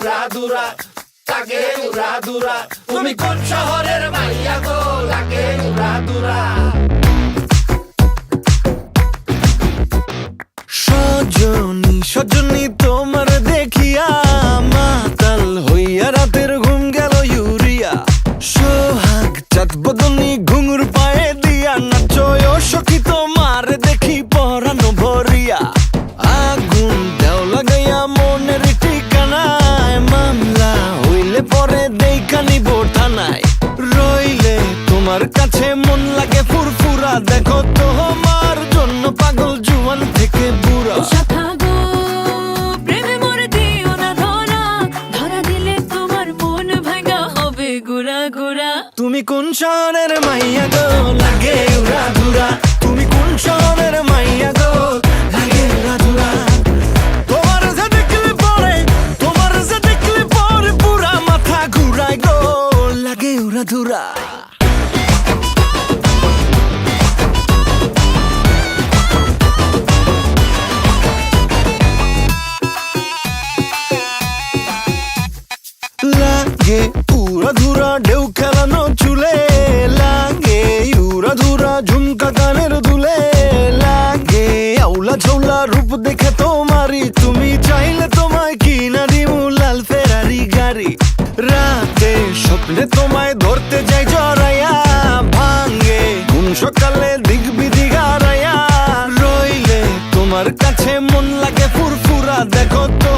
উড়াদুরা, লাগে উড়াদুরা। তুমি কোন শহরের মাইয়া গো, লাগে উড়াদুরা। সজনী সজনী তোমার দেখিয়া মাতাল হইয়া রাতের ঘুম গেল ইউরিয়া। সোহাগ চাঁদ বদনী ঘুঙুর পায়ে দিয়া নাচয় সখী তোমার দেখি পরানো ভরিয়া। আগুন দেও লাগাইয়া মনের ঠিকানায়, মামলা হইলে পরে দেখা নিব থানায়। রইলে তোমার কাছে মন লাগে ফুরফুরা, দেখো তোমার জন্য পাগল জুয়ান থেকে বুড়া। শাখা গো প্রেমে মরে দিও না ধরা, ধরা দিলে তোমার মন ভাঙা হবে গুড়া গুড়া। তুমি কোন শহরের মাইয়া গো, লাগে উড়াধুরা। তুমি কোন শহরের মাইয়া গো, লাগে উড়াধুরা। তোমার যে দেখলে পরে, তোমার যে দেখলে পরে পুরা মাথা ঘুরায় গো, লাগে উড়াধুরা। লাগে উড়াধুরা ঢেউ খেলানো চুলে, লাগে উড়াধুরা ঝুমকা কানের দুলে, লাগে আউলা ঝৌলা রূপ দেখে তোমারি, তুমি চাইলে তোমায় কিনা দিমু লাল ফেরারি গাড়ি। রাতে স্বপ্নে তোমায় ধরতে যাই জড়াইয়া, ভাঙে ঘুম সকালে দিক বিধি গারাইয়া। রইলে তোমার কাছে মন লাগে ফুরফুরা, দেখো তো